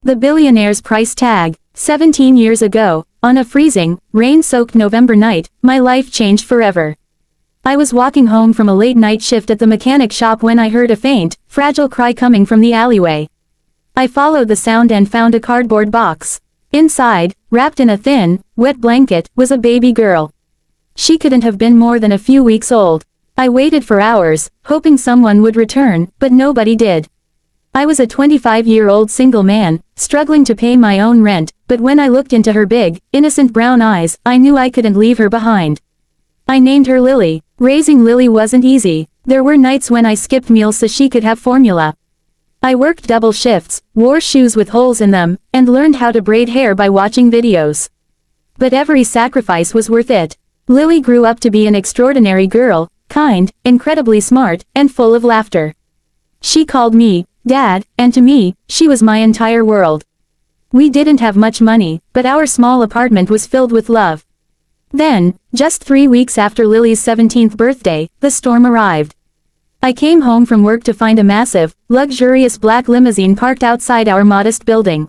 The Billionaire's price tag. 17 years ago, on a freezing, rain-soaked November night, my life changed forever. I was walking home from a late-night shift at the mechanic shop when I heard a faint, fragile cry coming from the alleyway. I followed the sound and found a cardboard box. Inside, wrapped in a thin, wet blanket, was a baby girl. She couldn't have been more than a few weeks old. I waited for hours, hoping someone would return, but nobody did. I was a 25-year-old single man, struggling to pay my own rent, but when I looked into her big, innocent brown eyes, I knew I couldn't leave her behind. I named her Lily. Raising Lily wasn't easy. There were nights when I skipped meals so she could have formula. I worked double shifts, wore shoes with holes in them, and learned how to braid hair by watching videos. But every sacrifice was worth it. Lily grew up to be an extraordinary girl, kind, incredibly smart, and full of laughter. She called me Dad, and to me, she was my entire world. We didn't have much money, but our small apartment was filled with love. Then, just 3 weeks after Lily's 17th birthday, the storm arrived. I came home from work to find a massive, luxurious black limousine parked outside our modest building.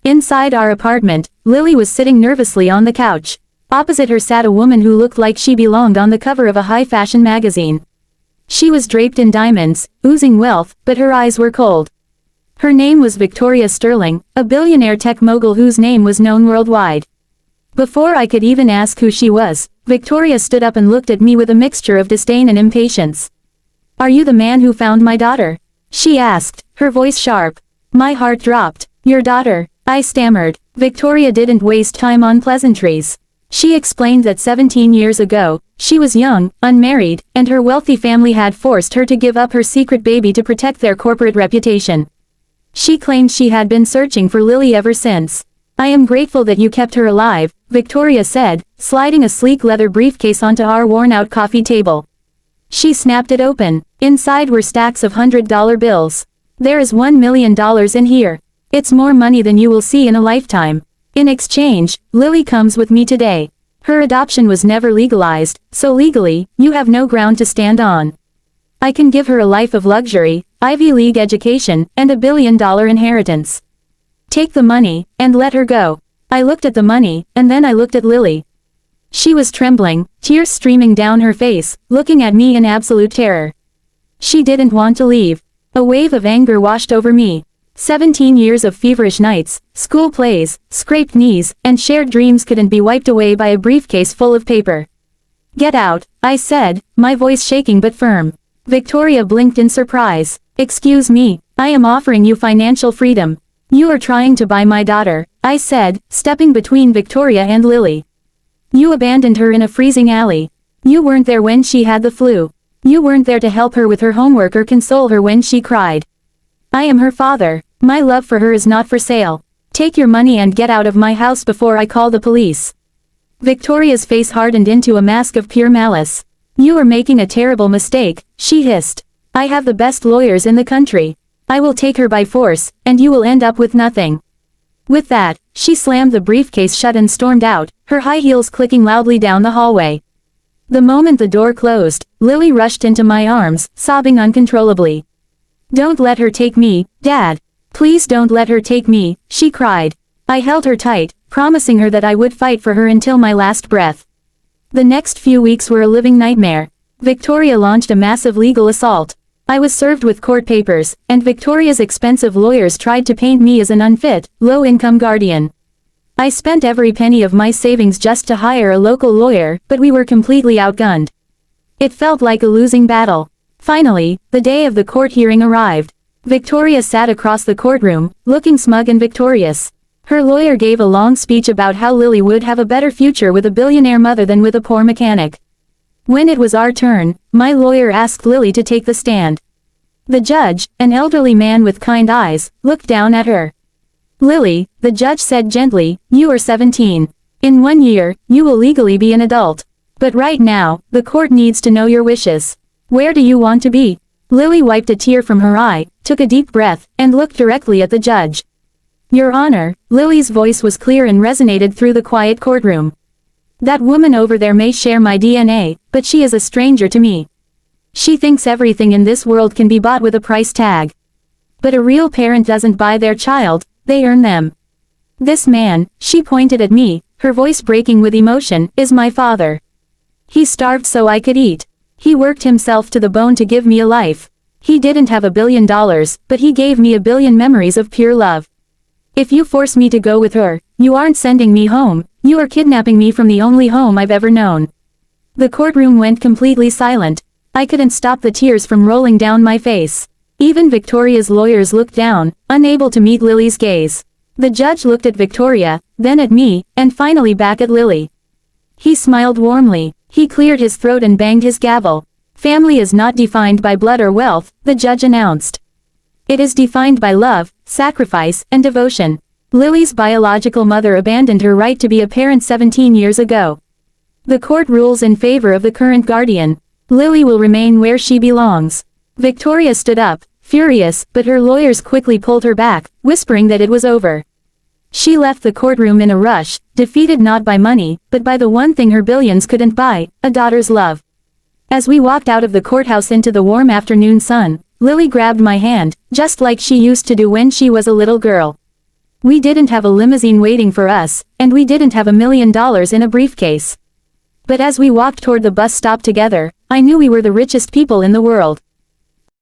Inside our apartment, Lily was sitting nervously on the couch. Opposite her sat a woman who looked like she belonged on the cover of a high-fashion magazine. She was draped in diamonds, oozing wealth, but her eyes were cold. Her name was Victoria Sterling, a billionaire tech mogul whose name was known worldwide. Before I could even ask who she was, Victoria stood up and looked at me with a mixture of disdain and impatience. "Are you the man who found my daughter?" she asked, her voice sharp. My heart dropped. "Your daughter?" I stammered. Victoria didn't waste time on pleasantries. She explained that 17 years ago, she was young, unmarried, and her wealthy family had forced her to give up her secret baby to protect their corporate reputation. She claimed she had been searching for Lily ever since. "I am grateful that you kept her alive," Victoria said, sliding a sleek leather briefcase onto our worn-out coffee table. She snapped it open. Inside were stacks of $100 bills. "There is $1 million in here. It's more money than you will see in a lifetime. In exchange, Lily comes with me today. Her adoption was never legalized, so legally, you have no ground to stand on. I can give her a life of luxury, Ivy League education, and $1 billion inheritance. Take the money, and let her go." I looked at the money, and then I looked at Lily. She was trembling, tears streaming down her face, looking at me in absolute terror. She didn't want to leave. A wave of anger washed over me. 17 years of feverish nights, school plays, scraped knees, and shared dreams couldn't be wiped away by a briefcase full of paper. "Get out," I said, my voice shaking but firm. Victoria blinked in surprise. "Excuse me, I am offering you financial freedom. You are trying to buy my daughter," I said, stepping between Victoria and Lily. "You abandoned her in a freezing alley. You weren't there when she had the flu. You weren't there to help her with her homework or console her when she cried. I am her father. My love for her is not for sale. Take your money and get out of my house before I call the police." Victoria's face hardened into a mask of pure malice. "You are making a terrible mistake," she hissed. "I have the best lawyers in the country. I will take her by force, and you will end up with nothing." With that, she slammed the briefcase shut and stormed out, her high heels clicking loudly down the hallway. The moment the door closed, Lily rushed into my arms, sobbing uncontrollably. "Don't let her take me, Dad. Please don't let her take me," she cried. I held her tight, promising her that I would fight for her until my last breath. The next few weeks were a living nightmare. Victoria launched a massive legal assault. I was served with court papers, and Victoria's expensive lawyers tried to paint me as an unfit, low-income guardian. I spent every penny of my savings just to hire a local lawyer, but we were completely outgunned. It felt like a losing battle. Finally, the day of the court hearing arrived. Victoria sat across the courtroom, looking smug and victorious. Her lawyer gave a long speech about how Lily would have a better future with a billionaire mother than with a poor mechanic. When it was our turn, my lawyer asked Lily to take the stand. The judge, an elderly man with kind eyes, looked down at her. "Lily," the judge said gently, "you are 17. In 1 year, you will legally be an adult. But right now, the court needs to know your wishes. Where do you want to be?" Lily wiped a tear from her eye, took a deep breath, and looked directly at the judge. "Your Honor," Lily's voice was clear and resonated through the quiet courtroom. "That woman over there may share my DNA, but she is a stranger to me. She thinks everything in this world can be bought with a price tag. But a real parent doesn't buy their child, They earn them. This man, she pointed at me, her voice breaking with emotion, is my father. He starved so I could eat. He worked himself to the bone to give me a life. He didn't have $1 billion, but he gave me 1 billion memories of pure love. If you force me to go with her, you aren't sending me home, you are kidnapping me from the only home I've ever known. The courtroom went completely silent. I couldn't stop the tears from rolling down my face. Even Victoria's lawyers looked down, unable to meet Lily's gaze. The judge looked at Victoria, then at me, and finally back at Lily. He smiled warmly. He cleared his throat and banged his gavel. Family is not defined by blood or wealth, the judge announced. It is defined by love, sacrifice, and devotion. Lily's biological mother abandoned her right to be a parent 17 years ago. The court rules in favor of the current guardian. Lily will remain where she belongs. Victoria stood up, furious, but her lawyers quickly pulled her back, whispering that it was over. She left the courtroom in a rush, defeated not by money, but by the one thing her billions couldn't buy, a daughter's love. As we walked out of the courthouse into the warm afternoon sun, Lily grabbed my hand, just like she used to do when she was a little girl. We didn't have a limousine waiting for us, and we didn't have $1 million in a briefcase. But as we walked toward the bus stop together, I knew we were the richest people in the world.